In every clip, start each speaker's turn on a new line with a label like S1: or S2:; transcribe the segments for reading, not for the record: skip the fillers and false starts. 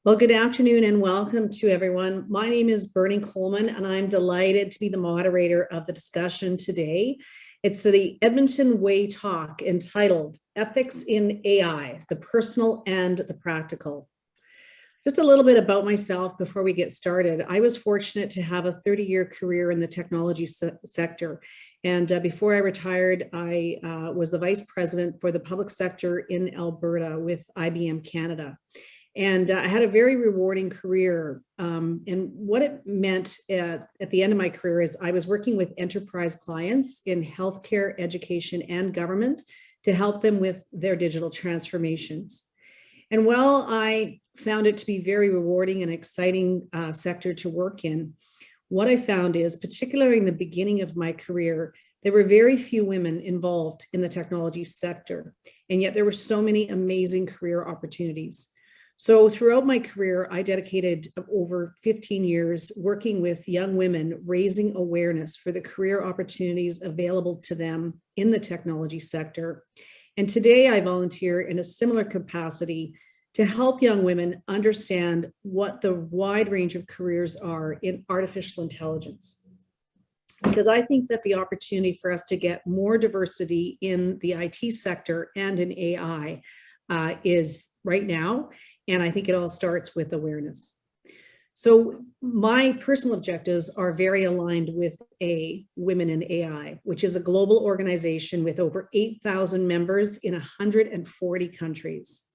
S1: Well, good afternoon and welcome to everyone. My name is Bernie Kollman and I'm delighted to be the moderator of the discussion today. It's the Edmonton WaiTALK entitled Ethics in AI, the Personal and the Practical. Just a little bit about myself before we get started. I was fortunate to have a 30-year career in the technology sector. And before I retired, I was the vice president for the public sector in Alberta with IBM Canada. And I had a very rewarding career. And what it meant at the end of my career is I was working with enterprise clients in healthcare, education, and government to help them with their digital transformations. And while I found it to be very rewarding and exciting sector to work in, what I found is, particularly in the beginning of my career, there were very few women involved in the technology sector. And yet there were so many amazing career opportunities. So throughout my career, I dedicated over 15 years working with young women, raising awareness for the career opportunities available to them in the technology sector. And today I volunteer in a similar capacity to help young women understand what the wide range of careers are in artificial intelligence. Because I think that the opportunity for us to get more diversity in the IT sector and in AI is right now. And I think it all starts with awareness. So my personal objectives are very aligned with Women in AI, which is a global organization with over 8,000 members in 140 countries.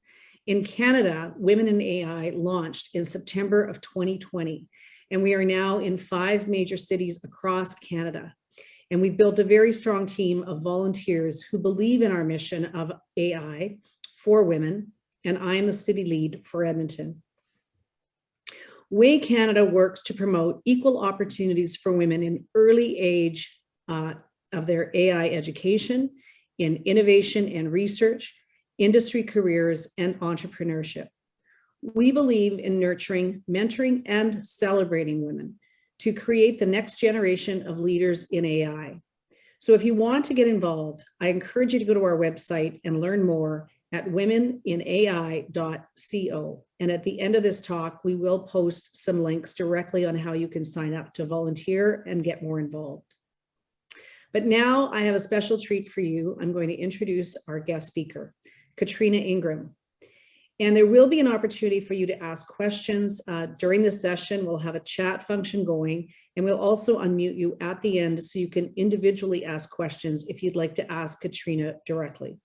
S1: In Canada, Women in AI launched in September of 2020, and we are now in 5 major cities across Canada. And we've built a very strong team of volunteers who believe in our mission of AI for women, and I am the city lead for Edmonton. Way Canada works to promote equal opportunities for women in early age of their AI education, in innovation and research, industry careers, and entrepreneurship. We believe in nurturing, mentoring, and celebrating women to create the next generation of leaders in AI. So if you want to get involved, I encourage you to go to our website and learn more at womeninai.co. And at the end of this talk, we will post some links directly on how you can sign up to volunteer and get more involved. But now I have a special treat for you. I'm going to introduce our guest speaker, Katrina Ingram. And there will be an opportunity for you to ask questions during this session. We'll have a chat function going, and we'll also unmute you at the end so you can individually ask questions if you'd like to ask Katrina directly.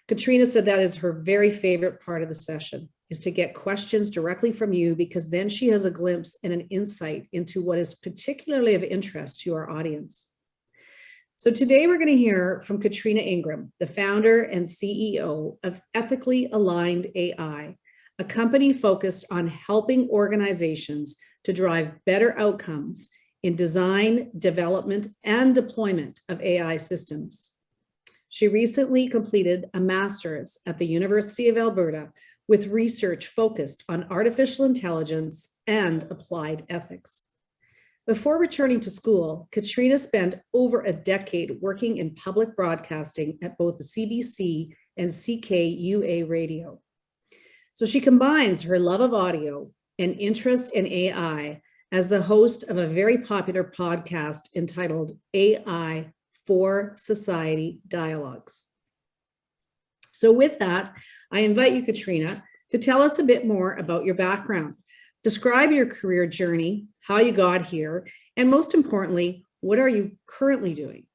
S1: Katrina said that is her very favorite part of the session, is to get questions directly from you, because then she has a glimpse and an insight into what is particularly of interest to our audience. So today we're going to hear from Katrina Ingram, the founder and CEO of Ethically Aligned AI, a company focused on helping organizations to drive better outcomes in design, development, and deployment of AI systems. She recently completed a master's at the University of Alberta with research focused on artificial intelligence and applied ethics. Before returning to school, Katrina spent over a decade working in public broadcasting at both the CBC and CKUA radio. So she combines her love of audio and interest in AI as the host of a very popular podcast entitled AI for Society Dialogues. So with that, I invite you, Katrina, to tell us a bit more about your background. Describe your career journey, how you got here, and most importantly, what are you currently doing?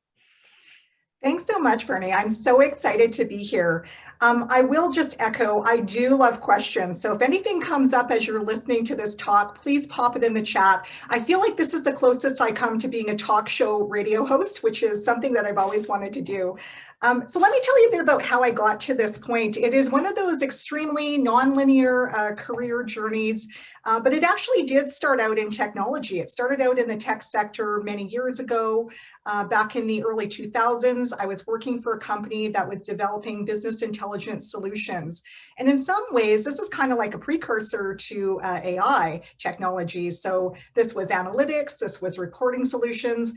S2: Thanks so much, Bernie. I'm so excited to be here. I will just echo, I do love questions. So if anything comes up as you're listening to this talk, please pop it in the chat. I feel like this is the closest I come to being a talk show radio host, which is something that I've always wanted to do. So let me tell you a bit about how I got to this point. It is one of those extremely nonlinear career journeys, but it actually did start out in technology. It started out in the tech sector many years ago. Back in the early 2000s, I was working for a company that was developing business intelligence solutions. And in some ways, this is kind of like a precursor to AI technology. So this was analytics, this was reporting solutions.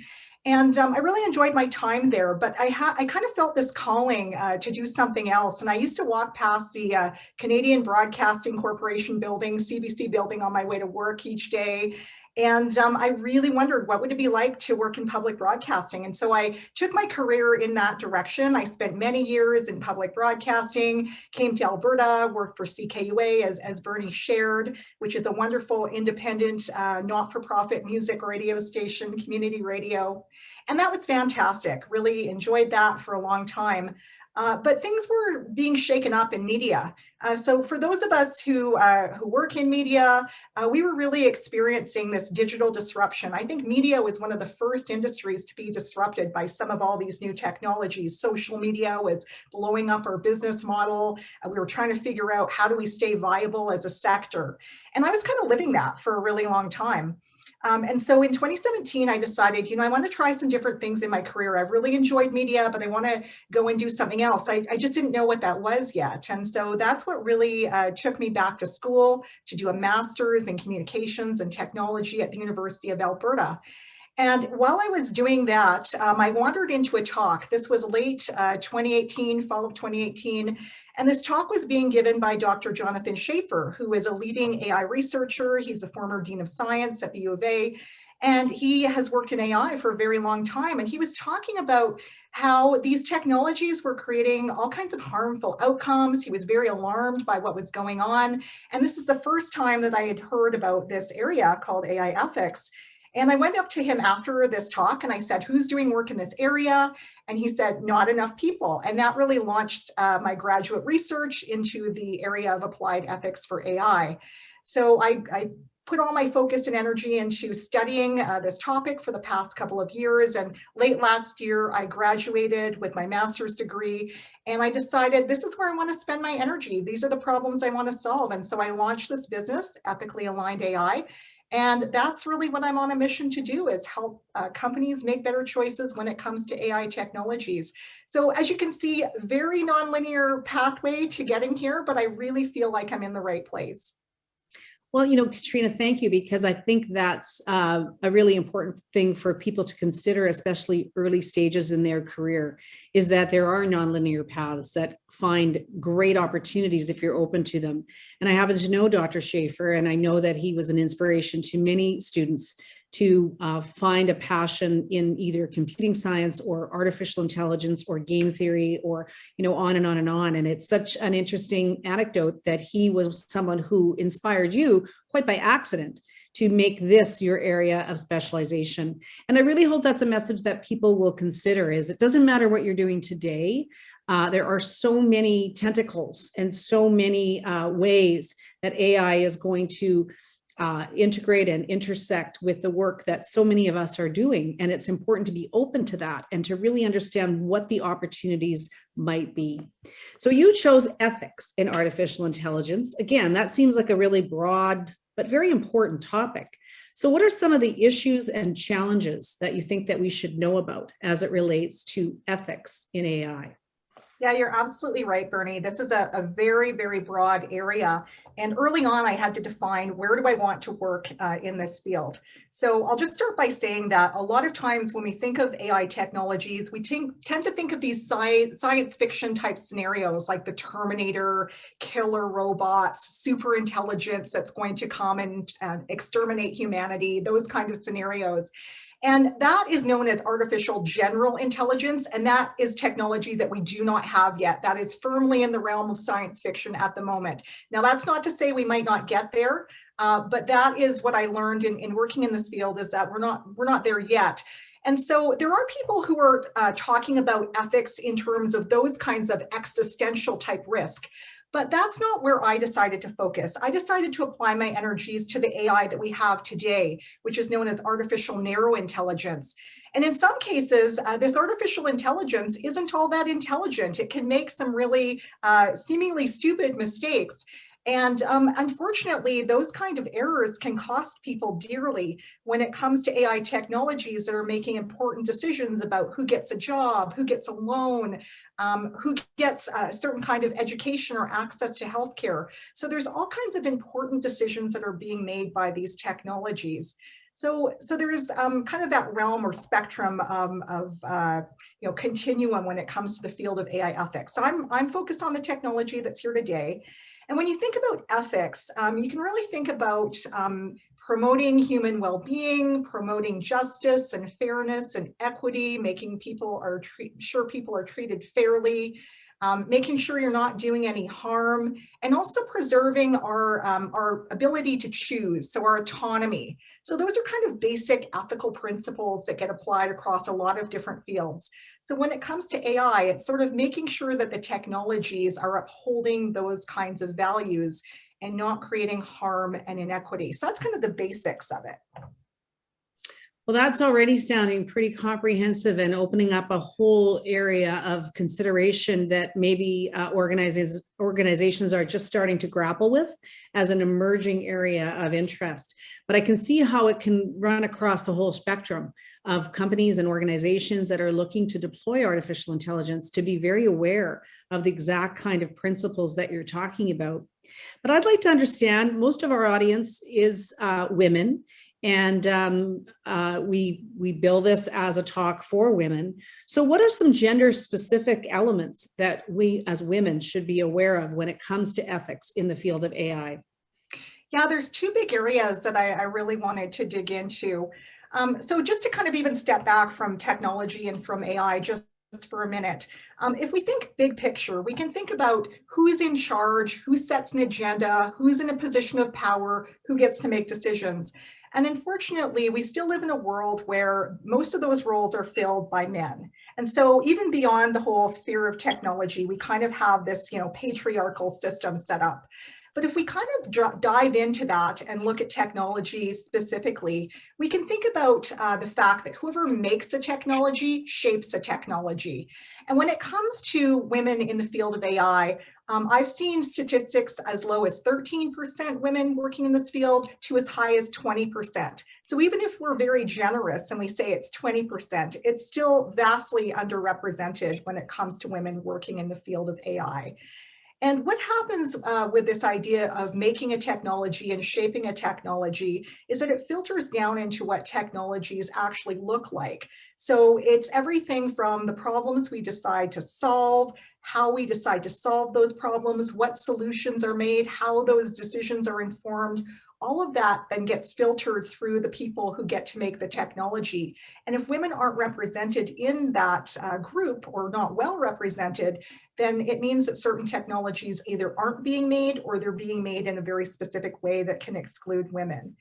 S2: And I really enjoyed my time there, but I kind of felt this calling to do something else. And I used to walk past the Canadian Broadcasting Corporation building, CBC building, on my way to work each day. And I really wondered, what would it be like to work in public broadcasting? And so I took my career in that direction. I spent many years in public broadcasting, came to Alberta, worked for CKUA, as Bernie shared, which is a wonderful independent, not-for-profit music radio station, community radio. And that was fantastic. Really enjoyed that for a long time. But things were being shaken up in media. So for those of us who work in media, we were really experiencing this digital disruption. I think media was one of the first industries to be disrupted by some of all these new technologies. Social media was blowing up our business model. We were trying to figure out, how do we stay viable as a sector? And I was kind of living that for a really long time. And so in 2017, I decided, I want to try some different things in my career. I've really enjoyed media, but I want to go and do something else. I just didn't know what that was yet. And so that's what really took me back to school to do a master's in communications and technology at the University of Alberta. And while I was doing that, I wandered into a talk. This was late 2018, fall of 2018. And this talk was being given by Dr. Jonathan Schaefer, who is a leading AI researcher. He's a former dean of science at the U of A, and he has worked in AI for a very long time. And he was talking about how these technologies were creating all kinds of harmful outcomes. He was very alarmed by what was going on. And this is the first time that I had heard about this area called AI ethics. And I went up to him after this talk and I said, who's doing work in this area? And he said, not enough people. And that really launched my graduate research into the area of applied ethics for AI. So I put all my focus and energy into studying this topic for the past couple of years. And late last year, I graduated with my master's degree. And I decided, this is where I want to spend my energy. These are the problems I want to solve. And so I launched this business, Ethically Aligned AI. And that's really what I'm on a mission to do, is help companies make better choices when it comes to AI technologies. So as you can see, very nonlinear pathway to getting here, but I really feel like I'm in the right place.
S1: Well, Katrina, thank you, because I think that's a really important thing for people to consider, especially early stages in their career, is that there are nonlinear paths that find great opportunities if you're open to them. And I happen to know Dr. Schaefer, and I know that he was an inspiration to many students to find a passion in either computing science or artificial intelligence or game theory, or on and on and on. And it's such an interesting anecdote that he was someone who inspired you quite by accident to make this your area of specialization. And I really hope that's a message that people will consider, is it doesn't matter what you're doing today. There are so many tentacles and so many ways that AI is going to integrate and intersect with the work that so many of us are doing. And it's important to be open to that and to really understand what the opportunities might be. So you chose ethics in artificial intelligence. Again, that seems like a really broad, but very important topic. So what are some of the issues and challenges that you think that we should know about as it relates to ethics in AI?
S2: Yeah, you're absolutely right, Bernie. This is a very, very broad area. And early on, I had to define, where do I want to work in this field? So I'll just start by saying that a lot of times when we think of AI technologies, we tend to think of these science fiction type scenarios, like the Terminator, killer robots, super intelligence that's going to come and exterminate humanity, those kind of scenarios. And that is known as artificial general intelligence, and that is technology that we do not have yet. That is firmly in the realm of science fiction at the moment. Now, that's not to say we might not get there, but that is what I learned in working in this field, is that we're not there yet. And so there are people who are talking about ethics in terms of those kinds of existential type risk. But that's not where I decided to focus. I decided to apply my energies to the AI that we have today, which is known as artificial narrow intelligence. And in some cases, this artificial intelligence isn't all that intelligent. It can make some really seemingly stupid mistakes. And unfortunately, those kind of errors can cost people dearly when it comes to AI technologies that are making important decisions about who gets a job, who gets a loan, who gets a certain kind of education or access to healthcare. So there's all kinds of important decisions that are being made by these technologies. So there is kind of that realm or spectrum of continuum when it comes to the field of AI ethics. So I'm focused on the technology that's here today. And when you think about ethics, you can really think about promoting human well-being, promoting justice and fairness and equity, making sure people are treated fairly, making sure you're not doing any harm, and also preserving our ability to choose, so our autonomy. So those are kind of basic ethical principles that get applied across a lot of different fields. So when it comes to AI, it's sort of making sure that the technologies are upholding those kinds of values and not creating harm and inequity. So that's kind of the basics of it.
S1: Well, that's already sounding pretty comprehensive and opening up a whole area of consideration that maybe organizations are just starting to grapple with as an emerging area of interest. But I can see how it can run across the whole spectrum of companies and organizations that are looking to deploy artificial intelligence to be very aware of the exact kind of principles that you're talking about. But I'd like to understand, most of our audience is women. And we bill this as a talk for women. So what are some gender specific elements that we as women should be aware of when it comes to ethics in the field of AI?
S2: Yeah, there's two big areas that I really wanted to dig into. So just to kind of even step back from technology and from AI just for a minute, if we think big picture, we can think about who's in charge, who sets an agenda, who's in a position of power, who gets to make decisions. And unfortunately, we still live in a world where most of those roles are filled by men. And so even beyond the whole sphere of technology, we kind of have this, patriarchal system set up. But if we kind of dive into that and look at technology specifically, we can think about the fact that whoever makes a technology shapes a technology. And when it comes to women in the field of AI, I've seen statistics as low as 13% women working in this field to as high as 20%. So even if we're very generous and we say it's 20%, it's still vastly underrepresented when it comes to women working in the field of AI. And what happens with this idea of making a technology and shaping a technology is that it filters down into what technologies actually look like. So it's everything from the problems we decide to solve, how we decide to solve those problems, what solutions are made, how those decisions are informed. All of that then gets filtered through the people who get to make the technology. And if women aren't represented in that group or not well represented, then it means that certain technologies either aren't being made or they're being made in a very specific way that can exclude women.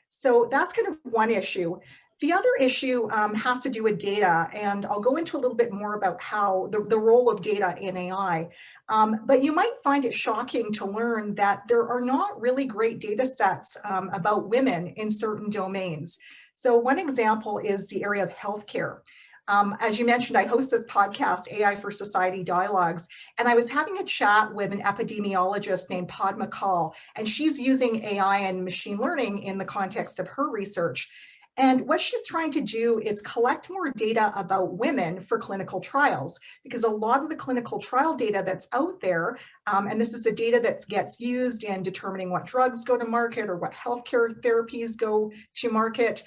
S2: So that's kind of one issue. The other issue has to do with data, and I'll go into a little bit more about how the role of data in AI. But you might find it shocking to learn that there are not really great data sets about women in certain domains. So one example is the area of healthcare. As you mentioned, I host this podcast, AI for Society Dialogues, and I was having a chat with an epidemiologist named Padma Kaul, and she's using AI and machine learning in the context of her research. And what she's trying to do is collect more data about women for clinical trials, because a lot of the clinical trial data that's out there, and this is the data that gets used in determining what drugs go to market or what healthcare therapies go to market,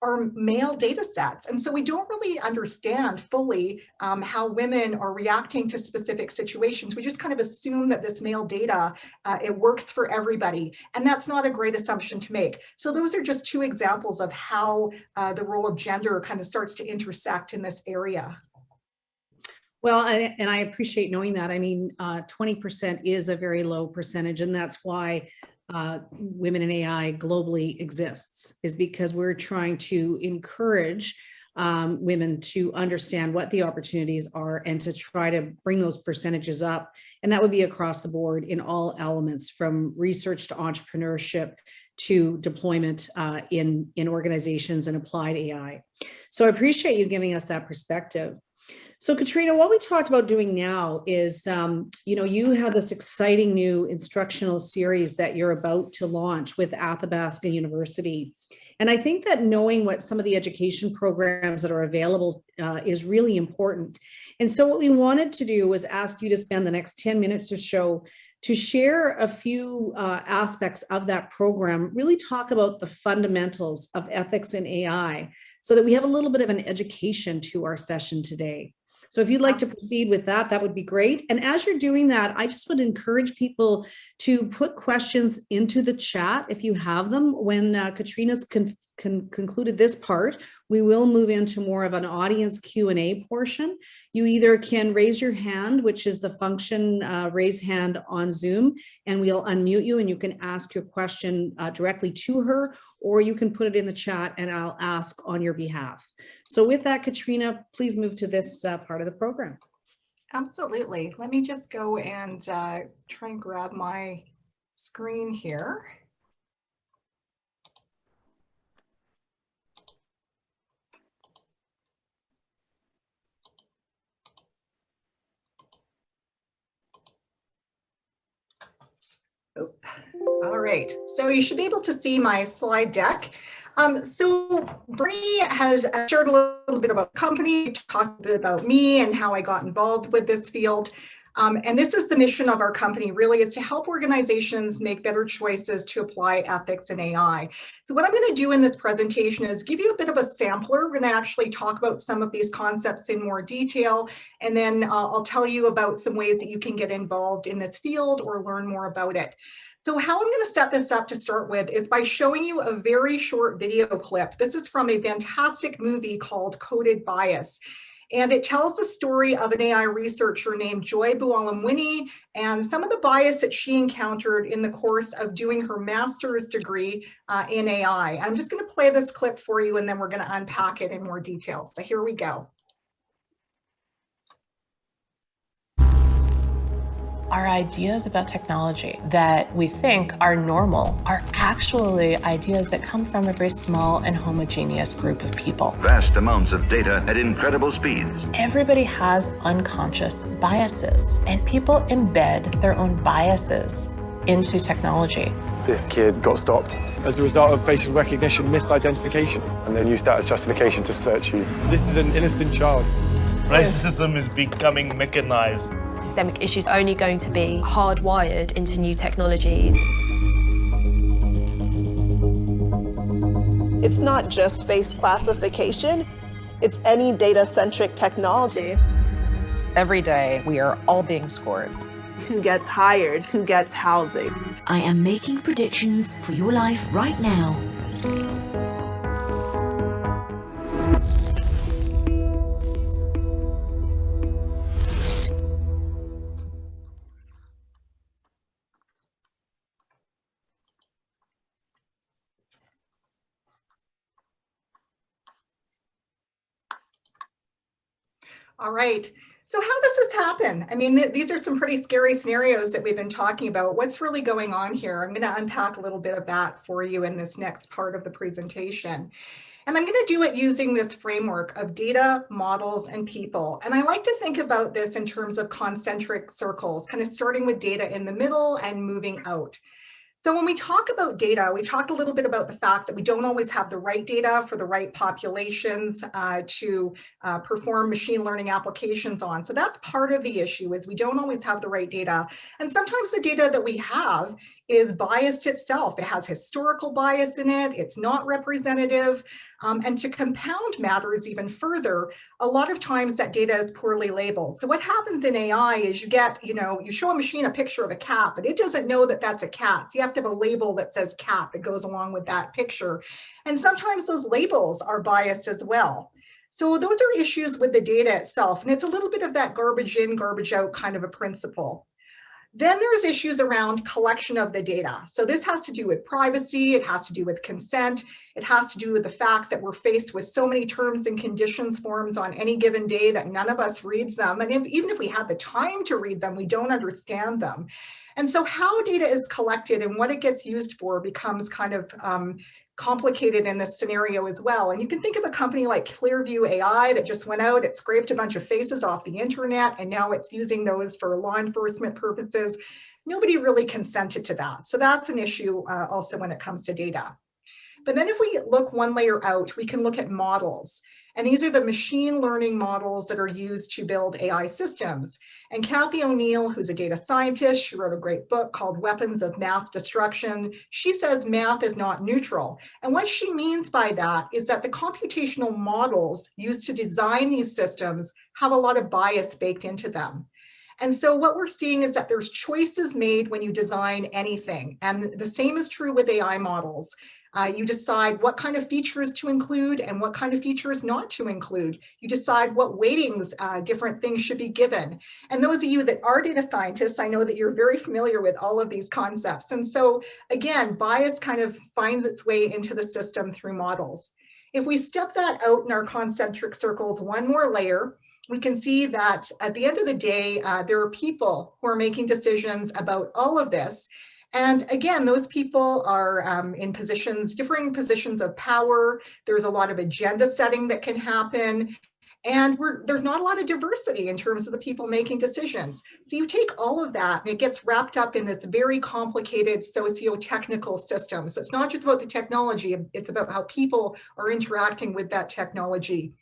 S2: are male data sets. And so we don't really understand fully how women are reacting to specific situations. We just kind of assume that this male data, it works for everybody. And that's not a great assumption to make. So those are just two examples of how the role of gender kind of starts to intersect in this area.
S1: Well, and I appreciate knowing that. I mean, 20% is a very low percentage, and that's why women in AI globally exists, is because we're trying to encourage women to understand what the opportunities are and to try to bring those percentages up. And that would be across the board in all elements, from research to entrepreneurship to deployment in organizations and applied AI. So I appreciate you giving us that perspective. So Katrina, what we talked about doing now is, you have this exciting new instructional series that you're about to launch with Athabasca University. And I think that knowing what some of the education programs that are available is really important. And so what we wanted to do was ask you to spend the next 10 minutes or so to share a few aspects of that program, really talk about the fundamentals of ethics in AI so that we have a little bit of an education to our session today. So if you'd like to proceed with that, that would be great. And as you're doing that, I just would encourage people to put questions into the chat if you have them. When Katrina's concluded this part, we will move into more of an audience Q&A portion. You either can raise your hand, which is the function raise hand on Zoom, and we'll unmute you and you can ask your question directly to her, or you can put it in the chat and I'll ask on your behalf. So with that, Katrina, please move to this part of the program.
S2: Absolutely. Let me just go and try and grab my screen here. Oh, all right, so you should be able to see my slide deck. So Bernie has shared a little bit about the company, talked a bit about me and how I got involved with this field. And this is the mission of our company, really, is to help organizations make better choices to apply ethics in AI. So what I'm going to do in this presentation is give you a bit of a sampler. We're going to actually talk about some of these concepts in more detail, and then I'll tell you about some ways that you can get involved in this field or learn more about it. So how I'm going to set this up to start with is by showing you a very short video clip. This is from a fantastic movie called Coded Bias. And it tells the story of an AI researcher named Joy Buolamwini and some of the bias that she encountered in the course of doing her master's degree in AI. I'm just going to play this clip for you, and then we're going to unpack it in more detail. So here we go.
S3: Our ideas about technology that we think are normal are actually ideas that come from a very small and homogeneous group of people.
S4: Vast amounts of data at incredible speeds.
S3: Everybody has unconscious biases, and people embed their own biases into technology.
S5: This kid got stopped as a result of facial recognition misidentification, and then used that as justification to search you. This is an innocent child.
S6: Racism is becoming mechanized.
S7: Systemic issues are only going to be hardwired into new technologies.
S8: It's not just face classification, it's any data-centric technology.
S9: Every day, we are all being scored.
S8: Who gets hired, who gets housing.
S10: I am making predictions for your life right now.
S2: All right, so how does this happen? I mean, these are some pretty scary scenarios that we've been talking about. What's really going on here? I'm going to unpack a little bit of that for you in this next part of the presentation. And I'm going to do it using this framework of data, models, and people. And I like to think about this in terms of concentric circles, kind of starting with data in the middle and moving out. So when we talk about data, we talked a little bit about the fact that we don't always have the right data for the right populations to perform machine learning applications on. So that's part of the issue, is we don't always have the right data. And sometimes the data that we have is biased itself. It has historical bias in it. It's not representative. And to compound matters even further, a lot of times that data is poorly labeled. So what happens in AI is you show a machine a picture of a cat, but it doesn't know that that's a cat. So you have to have a label that says cat that goes along with that picture. And sometimes those labels are biased as well. So those are issues with the data itself. And it's a little bit of that garbage in, garbage out kind of a principle. Then there's issues around collection of the data. So this has to do with privacy, it has to do with consent, it has to do with the fact that we're faced with so many terms and conditions forms on any given day that none of us reads them. And even if we had the time to read them, we don't understand them. And so how data is collected and what it gets used for becomes kind of complicated in this scenario as well. And you can think of a company like Clearview AI that just went out, it scraped a bunch of faces off the internet, and now it's using those for law enforcement purposes. Nobody really consented to that. So that's an issue also when it comes to data. But then if we look one layer out, we can look at models. And these are the machine learning models that are used to build AI systems. And Kathy O'Neill, who's a data scientist, she wrote a great book called Weapons of Math Destruction. She says math is not neutral. And what she means by that is that the computational models used to design these systems have a lot of bias baked into them. And so what we're seeing is that there's choices made when you design anything. And the same is true with AI models. You decide what kind of features to include and what kind of features not to include. You decide what weightings different things should be given. And those of you that are data scientists, I know that you're very familiar with all of these concepts. And so again, bias kind of finds its way into the system through models. If we step that out in our concentric circles one more layer, we can see that at the end of the day, there are people who are making decisions about all of this. And again, those people are in positions, differing positions of power. There's a lot of agenda setting that can happen. And there's not a lot of diversity in terms of the people making decisions. So you take all of that and it gets wrapped up in this very complicated socio-technical system. So it's not just about the technology, it's about how people are interacting with that technology.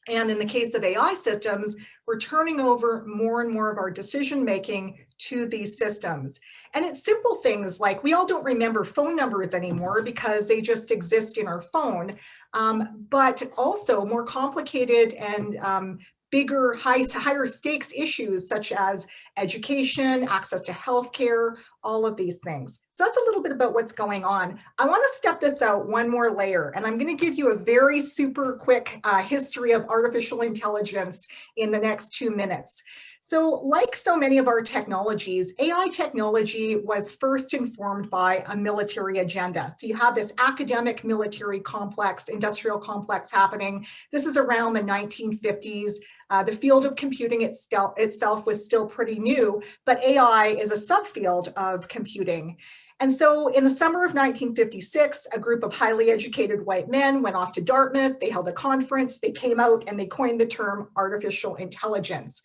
S2: And in the case of AI systems, we're turning over more and more of our decision making to these systems. And it's simple things like we all don't remember phone numbers anymore because they just exist in our phone, but also more complicated and bigger, higher stakes issues such as education, access to healthcare, all of these things. So that's a little bit about what's going on. I want to step this out one more layer, and I'm going to give you a very super quick history of artificial intelligence in the next 2 minutes. So like so many of our technologies, AI technology was first informed by a military agenda. So you have this academic military complex, industrial complex happening. This is around the 1950s. The field of computing itself was still pretty new, but AI is a subfield of computing. And so in the summer of 1956, a group of highly educated white men went off to Dartmouth. They held a conference. They came out and they coined the term artificial intelligence.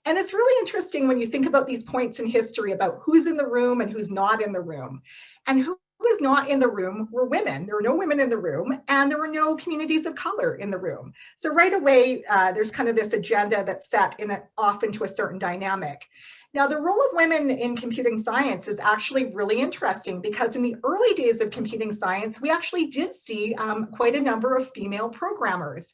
S2: And it's really interesting when you think about these points in history about who's in the room and who's not in the room. And who was not in the room were women. There were no women in the room, and there were no communities of color in the room. So right away, there's kind of this agenda that's set off into a certain dynamic. Now, the role of women in computing science is actually really interesting because in the early days of computing science, we actually did see quite a number of female programmers.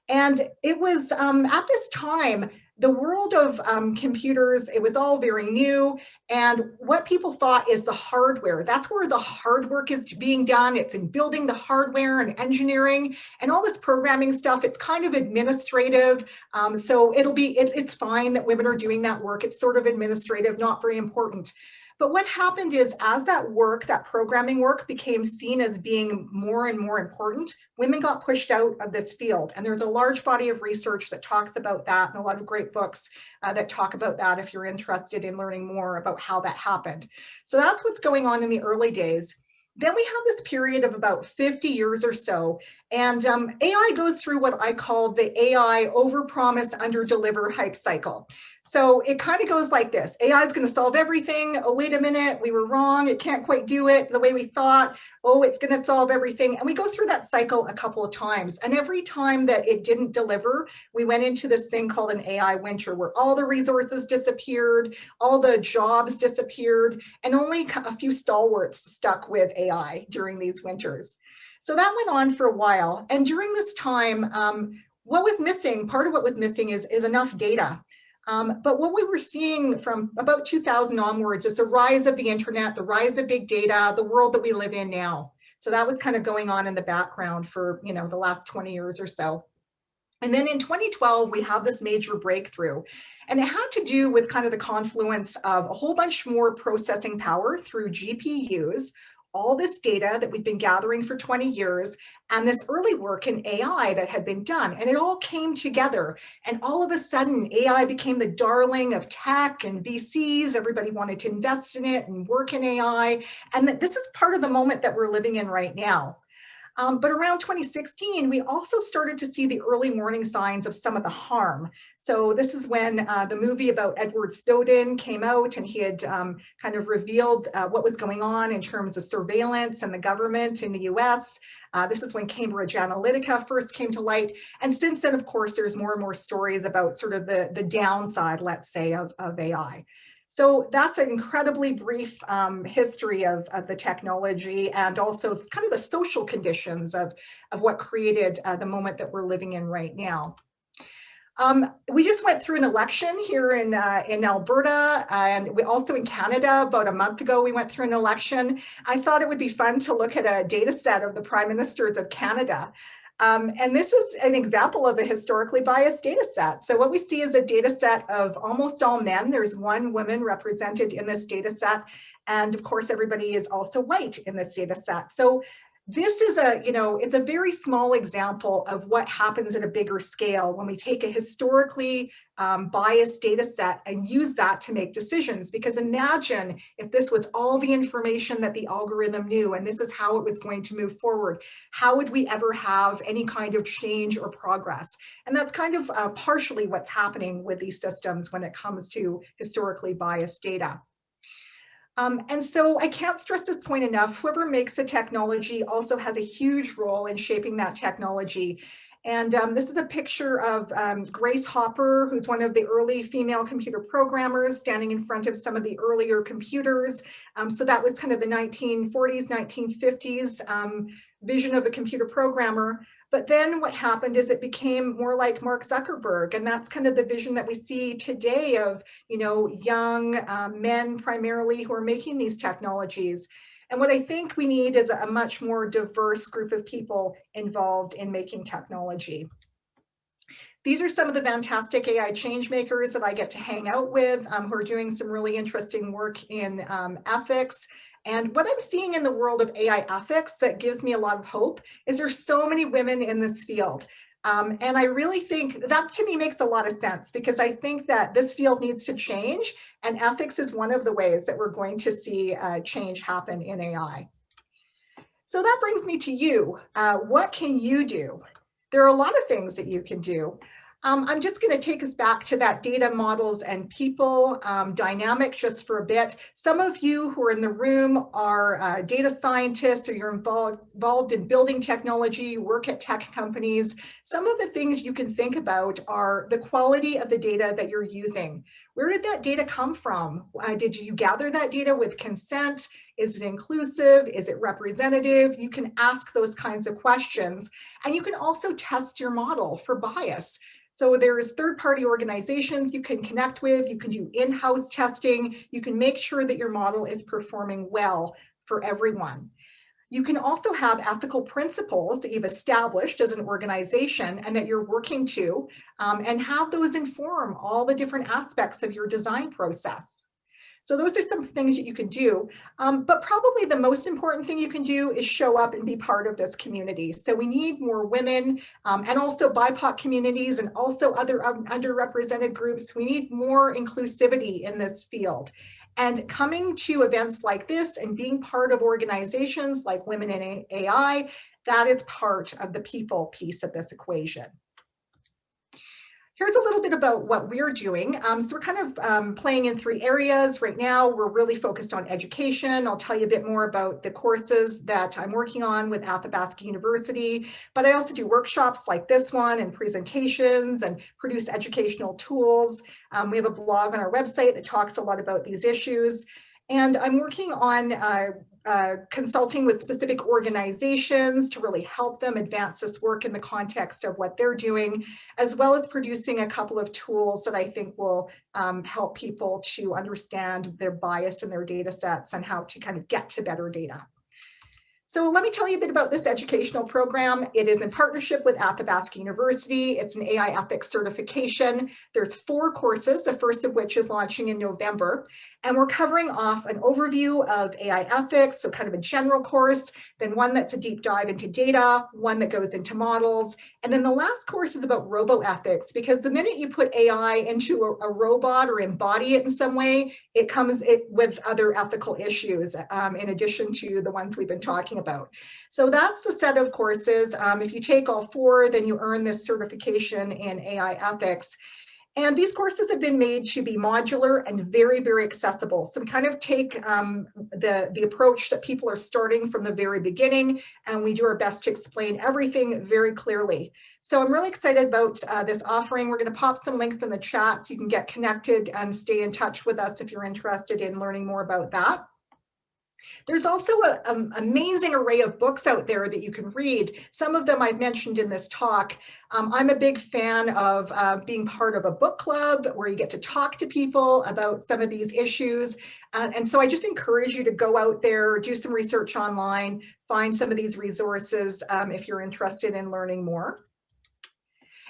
S2: And it was at this time, the world of computers, it was all very new. And what people thought is the hardware. That's where the hard work is being done. It's in building the hardware and engineering and all this programming stuff. It's kind of administrative. So it's fine that women are doing that work. It's sort of administrative, not very important. But what happened is as that work, that programming work became seen as being more and more important, women got pushed out of this field. And there's a large body of research that talks about that and a lot of great books that talk about that if you're interested in learning more about how that happened. So that's what's going on in the early days. Then we have this period of about 50 years or so, and AI goes through what I call the AI overpromise, underdeliver hype cycle. So it kind of goes like this. AI is going to solve everything. Oh, wait a minute, we were wrong. It can't quite do it the way we thought. Oh, it's going to solve everything. And we go through that cycle a couple of times. And every time that it didn't deliver, we went into this thing called an AI winter where all the resources disappeared, all the jobs disappeared, and only a few stalwarts stuck with AI during these winters. So that went on for a while. And during this time, what was missing, part of what was missing is enough data. But what we were seeing from about 2000 onwards is the rise of the internet, the rise of big data, the world that we live in now. So that was kind of going on in the background for, the last 20 years or so. And then in 2012, we have this major breakthrough. And it had to do with kind of the confluence of a whole bunch more processing power through GPUs, all this data that we've been gathering for 20 years, and this early work in AI that had been done. And it all came together. And all of a sudden, AI became the darling of tech and VCs. Everybody wanted to invest in it and work in AI. And this is part of the moment that we're living in right now. But around 2016, we also started to see the early warning signs of some of the harm. So this is when the movie about Edward Snowden came out, and he had kind of revealed what was going on in terms of surveillance and the government in the US. This is when Cambridge Analytica first came to light. And since then, of course, there's more and more stories about sort of the downside, let's say, of AI. So that's an incredibly brief history of the technology, and also kind of the social conditions of what created the moment that we're living in right now. We just went through an election here in Alberta, and we also in Canada. About a month ago, we went through an election. I thought it would be fun to look at a data set of the prime ministers of Canada. And this is an example of a historically biased data set. So what we see is a data set of almost all men. There's one woman represented in this data set. And of course, everybody is also white in this data set. So this is it's a very small example of what happens at a bigger scale when we take a historically biased data set and use that to make decisions. Because imagine if this was all the information that the algorithm knew, and this is how it was going to move forward. How would we ever have any kind of change or progress? And that's kind of partially what's happening with these systems when it comes to historically biased data. And so I can't stress this point enough. Whoever makes the technology also has a huge role in shaping that technology. And this is a picture of Grace Hopper, who's one of the early female computer programmers, standing in front of some of the earlier computers. So that was kind of the 1940s, 1950s vision of a computer programmer. But then what happened is it became more like Mark Zuckerberg, and that's kind of the vision that we see today of, young men primarily who are making these technologies. And what I think we need is a much more diverse group of people involved in making technology. These are some of the fantastic AI change makers that I get to hang out with, who are doing some really interesting work in ethics. And what I'm seeing in the world of AI ethics that gives me a lot of hope is there's so many women in this field. And I really think that, to me, makes a lot of sense, because I think that this field needs to change, and ethics is one of the ways that we're going to see change happen in AI. So that brings me to you. What can you do? There are a lot of things that you can do. I'm just going to take us back to that data, models, and people dynamic just for a bit. Some of you who are in the room are data scientists, or you're involved in building technology, you work at tech companies. Some of the things you can think about are the quality of the data that you're using. Where did that data come from? Did you gather that data with consent? Is it inclusive? Is it representative? You can ask those kinds of questions. And you can also test your model for bias. So there's third-party organizations you can connect with, you can do in-house testing, you can make sure that your model is performing well for everyone. You can also have ethical principles that you've established as an organization and that you're working to, and have those inform all the different aspects of your design process. So those are some things that you can do, but probably the most important thing you can do is show up and be part of this community. So we need more women, and also BIPOC communities, and also other underrepresented groups. We need more inclusivity in this field. And coming to events like this and being part of organizations like Women in AI, that is part of the people piece of this equation. Here's a little bit about what we're doing. So we're kind of playing in three areas. Right now, we're really focused on education. I'll tell you a bit more about the courses that I'm working on with Athabasca University, but I also do workshops like this one and presentations and produce educational tools. We have a blog on our website that talks a lot about these issues. And I'm working on consulting with specific organizations to really help them advance this work in the context of what they're doing, as well as producing a couple of tools that I think will help people to understand their bias in their data sets and how to kind of get to better data. So let me tell you a bit about this educational program. It is in partnership with Athabasca University. It's an AI ethics certification. There's 4 courses, the first of which is launching in November. And we're covering off an overview of AI ethics, so kind of a general course, then one that's a deep dive into data, one that goes into models. And then the last course is about roboethics, because the minute you put AI into a robot or embody it in some way, it comes with other ethical issues in addition to the ones we've been talking about. So that's the set of courses. If you take all 4, then you earn this certification in AI ethics. And these courses have been made to be modular and very, very accessible. So we kind of take the approach that people are starting from the very beginning, and we do our best to explain everything very clearly. So I'm really excited about this offering. We're going to pop some links in the chat so you can get connected and stay in touch with us if you're interested in learning more about that. There's also an amazing array of books out there that you can read. Some of them I've mentioned in this talk. I'm a big fan of being part of a book club where you get to talk to people about some of these issues. And so I just encourage you to go out there, do some research online, find some of these resources if you're interested in learning more.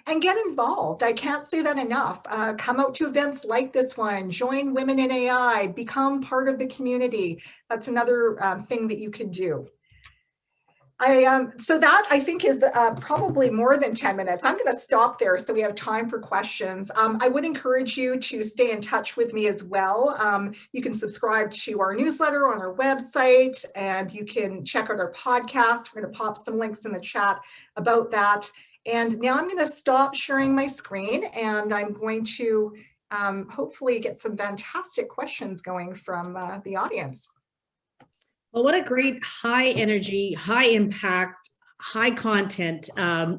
S2: And get involved. I can't say that enough. Come out to events like this one, join Women in AI, become part of the community. That's another thing that you can do. So that I think is probably more than 10 minutes. I'm going to stop there so we have time for questions. I would encourage you to stay in touch with me as well. You can subscribe to our newsletter on our website, and you can check out our podcast. We're going to pop some links in the chat about that. And now I'm going to stop sharing my screen, and I'm going to hopefully get some fantastic questions going from the audience.
S1: Well, what a great high energy, high impact, high content, 10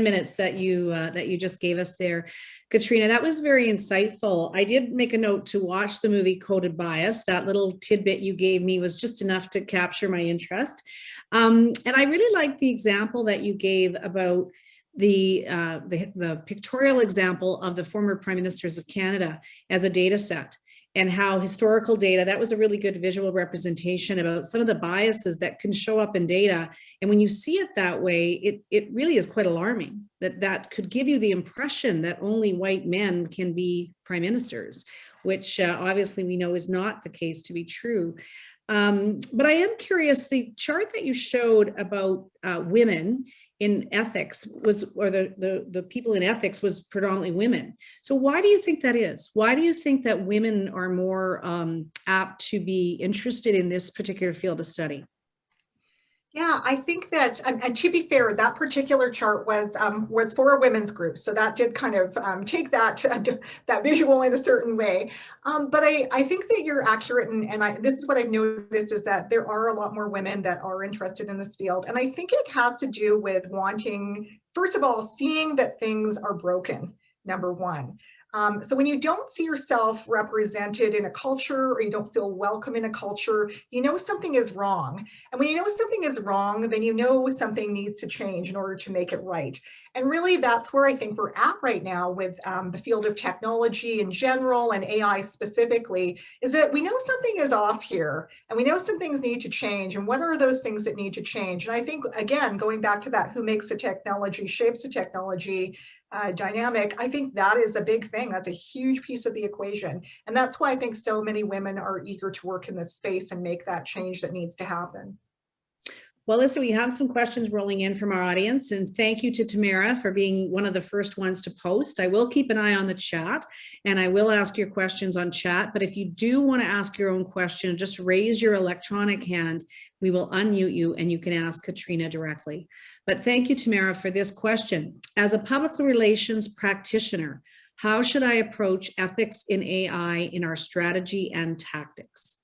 S1: minutes that you just gave us there, Katrina. That was very insightful. I did make a note to watch the movie Coded Bias. That little tidbit you gave me was just enough to capture my interest. And I really liked the example that you gave about the pictorial example of the former prime ministers of Canada as a data set, and how historical data, that was a really good visual representation about some of the biases that can show up in data. And when you see it that way, it really is quite alarming that could give you the impression that only white men can be prime ministers, which obviously we know is not the case to be true. But I am curious, the chart that you showed about women in ethics or the people in ethics was predominantly women. So why do you think that is? Why do you think that women are more apt to be interested in this particular field of study?
S2: Yeah, I think that, and to be fair, that particular chart was for a women's group, so that did kind of take that visual in a certain way. But I think that you're accurate, and this is what I've noticed, is that there are a lot more women that are interested in this field, and I think it has to do with wanting, first of all, seeing that things are broken, number one. So when you don't see yourself represented in a culture, or you don't feel welcome in a culture, you know something is wrong. And when you know something is wrong, then you know something needs to change in order to make it right. And really, that's where I think we're at right now with the field of technology in general and AI specifically, is that we know something is off here, and we know some things need to change. And what are those things that need to change? And I think, again, going back to that, who makes the technology, shapes the technology, dynamic, I think that is a big thing. That's a huge piece of the equation. And that's why I think so many women are eager to work in this space and make that change that needs to happen.
S1: Well, listen, we have some questions rolling in from our audience, and thank you to Tamara for being one of the first ones to post. I will keep an eye on the chat, and I will ask your questions on chat, but if you do want to ask your own question, just raise your electronic hand. We will unmute you and you can ask Katrina directly. But thank you, Tamara, for this question. As a public relations practitioner, how should I approach ethics in AI in our strategy and tactics?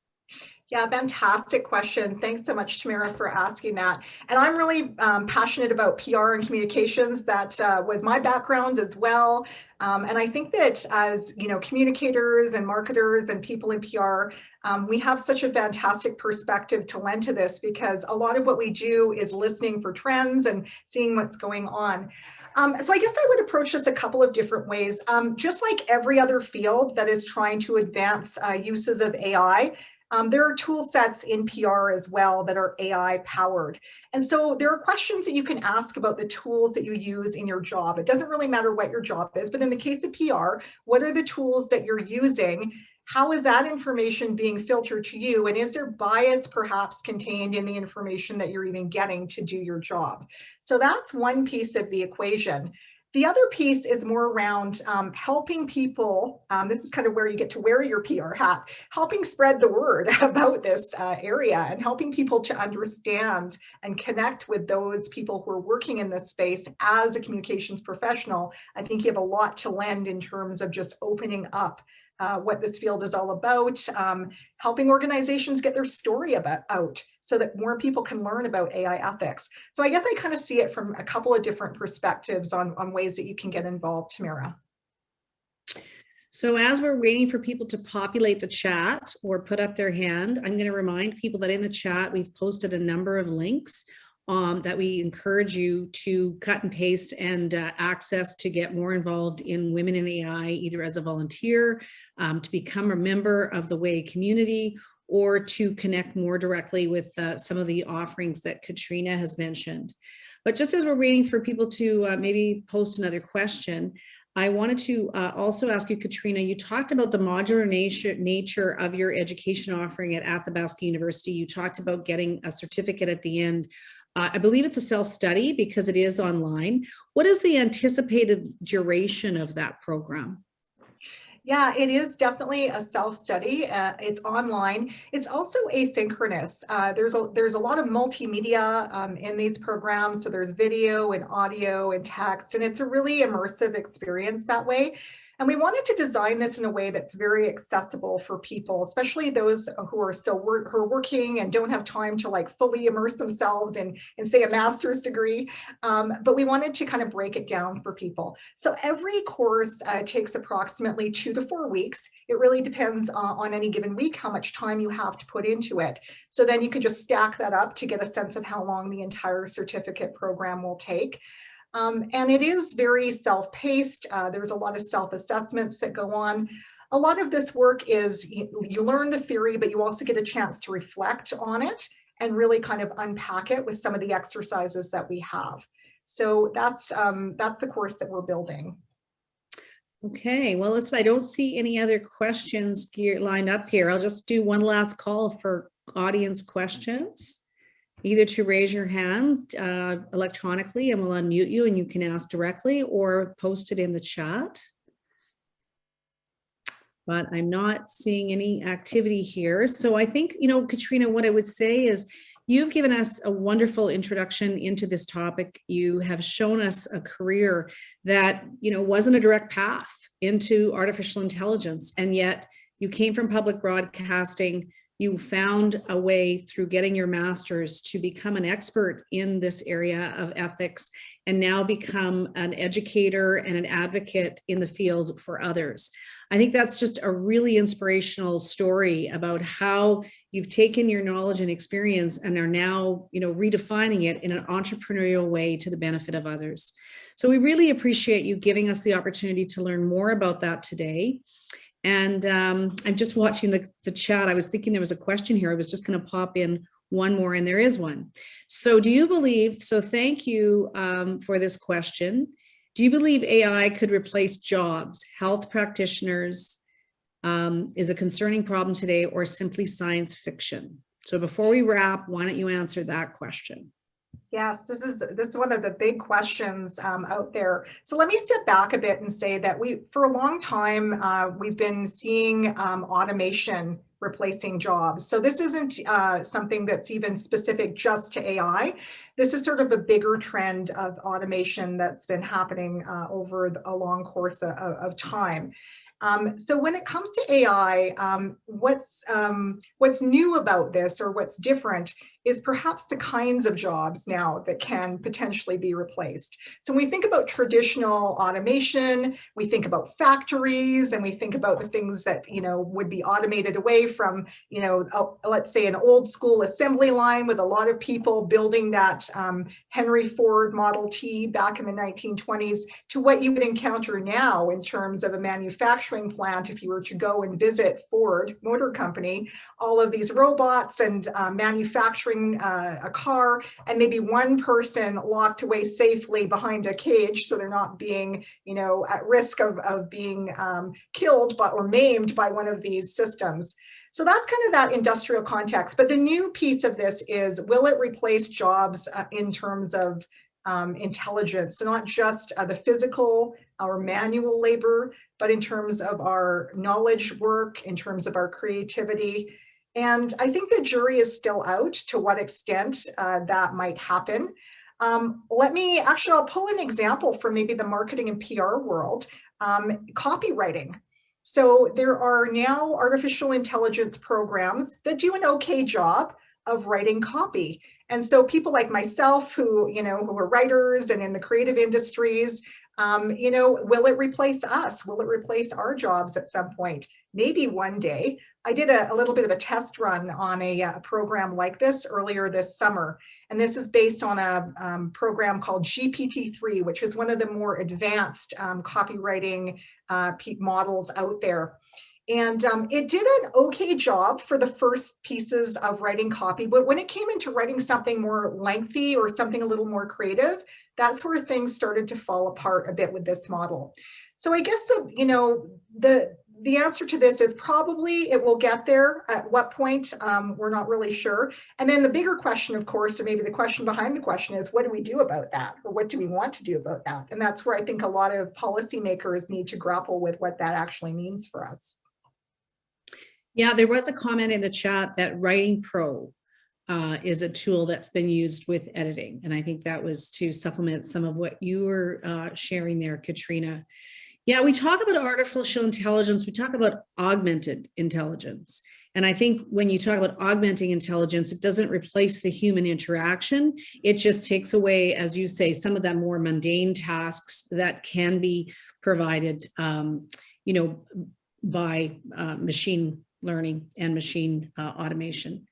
S2: Yeah, fantastic question. Thanks so much, Tamara, for asking that. And I'm really passionate about PR and communications. That was my background as well. And I think that as communicators and marketers and people in PR, we have such a fantastic perspective to lend to this, because a lot of what we do is listening for trends and seeing what's going on. So I guess I would approach this a couple of different ways. Just like every other field that is trying to advance uses of AI, there are tool sets in PR as well that are AI powered. And so there are questions that you can ask about the tools that you use in your job. It doesn't really matter what your job is, but in the case of PR, what are the tools that you're using? How is that information being filtered to you? And is there bias perhaps contained in the information that you're even getting to do your job? So that's one piece of the equation. The other piece is more around helping people, this is kind of where you get to wear your PR hat, helping spread the word about this area and helping people to understand and connect with those people who are working in this space as a communications professional. I think you have a lot to lend in terms of just opening up what this field is all about, helping organizations get their story out so that more people can learn about AI ethics. So I guess I kind of see it from a couple of different perspectives on ways that you can get involved, Tamara.
S1: So as we're waiting for people to populate the chat or put up their hand, I'm going to remind people that in the chat, we've posted a number of links that we encourage you to cut and paste and access to get more involved in Women in AI, either as a volunteer, to become a member of the WAI community, or to connect more directly with some of the offerings that Katrina has mentioned. But just as we're waiting for people to maybe post another question, I wanted to also ask you, Katrina, you talked about the modular nature of your education offering at Athabasca University. You talked about getting a certificate at the end. I believe it's a self-study because it is online. What is the anticipated duration of that program?
S2: Yeah, it is definitely a self-study. It's online. It's also asynchronous. There's a lot of multimedia in these programs. So there's video and audio and text, and it's a really immersive experience that way. And we wanted to design this in a way that's very accessible for people, especially those who are still who are working and don't have time to like fully immerse themselves in say a master's degree. But we wanted to kind of break it down for people. So every course takes approximately 2 to 4 weeks. It really depends on any given week, how much time you have to put into it. So then you can just stack that up to get a sense of how long the entire certificate program will take. And it is very self-paced. There's a lot of self-assessments that go on. A lot of this work is you learn the theory, but you also get a chance to reflect on it and really kind of unpack it with some of the exercises that we have. So that's the course that we're building.
S1: Okay, well, I don't see any other questions lined up here. I'll just do one last call for audience questions. Either to raise your hand electronically and we'll unmute you and you can ask directly, or post it in the chat. But I'm not seeing any activity here. So I think, Katrina, what I would say is you've given us a wonderful introduction into this topic. You have shown us a career that, wasn't a direct path into artificial intelligence. And yet you came from public broadcasting. You found a way through getting your master's to become an expert in this area of ethics and now become an educator and an advocate in the field for others. I think that's just a really inspirational story about how you've taken your knowledge and experience and are now, redefining it in an entrepreneurial way to the benefit of others. So we really appreciate you giving us the opportunity to learn more about that today. And I'm just watching the chat. I was thinking there was a question here. I was just going to pop in one more, and there is one. So do you believe, thank you for this question. Do you believe AI could replace jobs? Health practitioners is a concerning problem today, or simply science fiction? So before we wrap, why don't you answer that question?
S2: Yes, this is one of the big questions out there. So let me step back a bit and say that for a long time, we've been seeing automation replacing jobs. So this isn't something that's even specific just to AI. This is sort of a bigger trend of automation that's been happening over a long course of time. So when it comes to AI, what's new about this, or what's different, is perhaps the kinds of jobs now that can potentially be replaced. So when we think about traditional automation, we think about factories, and we think about the things that would be automated away from let's say an old school assembly line with a lot of people building that Henry Ford Model T back in the 1920s, to what you would encounter now in terms of a manufacturing plant if you were to go and visit Ford Motor Company. All of these robots and manufacturing a car, and maybe one person locked away safely behind a cage so they're not being at risk of being killed or maimed by one of these systems. So that's kind of that industrial context. But the new piece of this is, will it replace jobs in terms of intelligence, so not just the physical or manual labor, but in terms of our knowledge work, in terms of our creativity. And I think the jury is still out to what extent that might happen. I'll pull an example from maybe the marketing and PR world, copywriting. So there are now artificial intelligence programs that do an okay job of writing copy. And so people like myself who are writers and in the creative industries, will it replace us? Will it replace our jobs at some point? Maybe one day. I did a little bit of a test run on a program like this earlier this summer. And this is based on a program called GPT-3, which is one of the more advanced copywriting models out there. And it did an okay job for the first pieces of writing copy, but when it came into writing something more lengthy or something a little more creative, that's where things started to fall apart a bit with this model. So I guess the answer to this is probably it will get there. At what point, we're not really sure. And then the bigger question, of course, or maybe the question behind the question is, what do we do about that? Or what do we want to do about that? And that's where I think a lot of policymakers need to grapple with what that actually means for us.
S1: Yeah, there was a comment in the chat that Writing Pro is a tool that's been used with editing. And I think that was to supplement some of what you were sharing there, Katrina. Yeah, we talk about artificial intelligence, we talk about augmented intelligence. And I think when you talk about augmenting intelligence, it doesn't replace the human interaction. It just takes away, as you say, some of that more mundane tasks that can be provided, by machine learning and machine automation.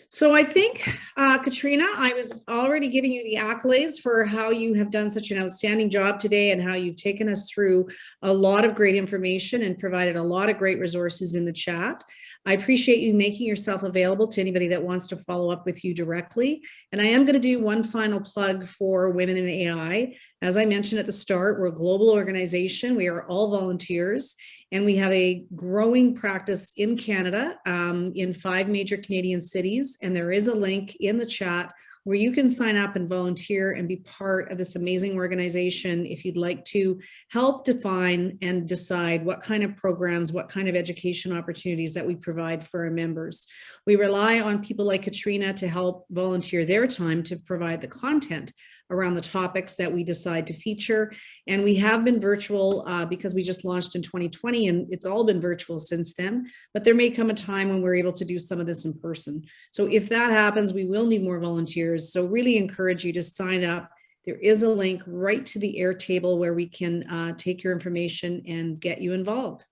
S1: So I think, Katrina, I was already giving you the accolades for how you have done such an outstanding job today and how you've taken us through a lot of great information and provided a lot of great resources in the chat. I appreciate you making yourself available to anybody that wants to follow up with you directly. And I am going to do one final plug for Women in AI. As I mentioned at the start, we're a global organization. We are all volunteers. And we have a growing practice in Canada, in 5 major Canadian cities. And there is a link in the chat where you can sign up and volunteer and be part of this amazing organization if you'd like to help define and decide what kind of programs, what kind of education opportunities that we provide for our members. We rely on people like Katrina to help volunteer their time to provide the content around the topics that we decide to feature. And we have been virtual because we just launched in 2020 and it's all been virtual since then, but there may come a time when we're able to do some of this in person. So if that happens, we will need more volunteers. So really encourage you to sign up. There is a link right to the Airtable where we can take your information and get you involved.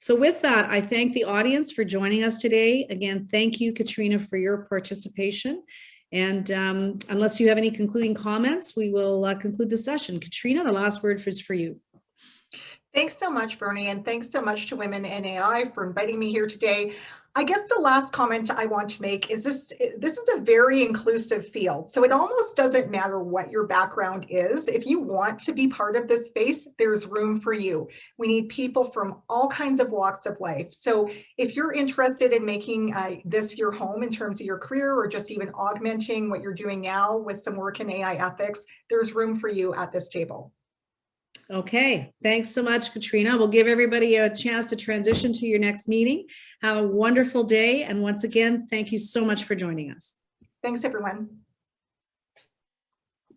S1: So with that, I thank the audience for joining us today. Again, thank you, Katrina, for your participation. And unless you have any concluding comments, we will conclude the session. Katrina, the last word is for you.
S2: Thanks so much, Bernie, and thanks so much to Women in AI for inviting me here today. I guess the last comment I want to make is this is a very inclusive field. So it almost doesn't matter what your background is. If you want to be part of this space, there's room for you. We need people from all kinds of walks of life. So if you're interested in making this your home in terms of your career or just even augmenting what you're doing now with some work in AI ethics, there's room for you at this table.
S1: Okay, thanks so much, Katrina. We'll give everybody a chance to transition to your next meeting. Have a wonderful day. And once again, thank you so much for joining us.
S2: Thanks, everyone.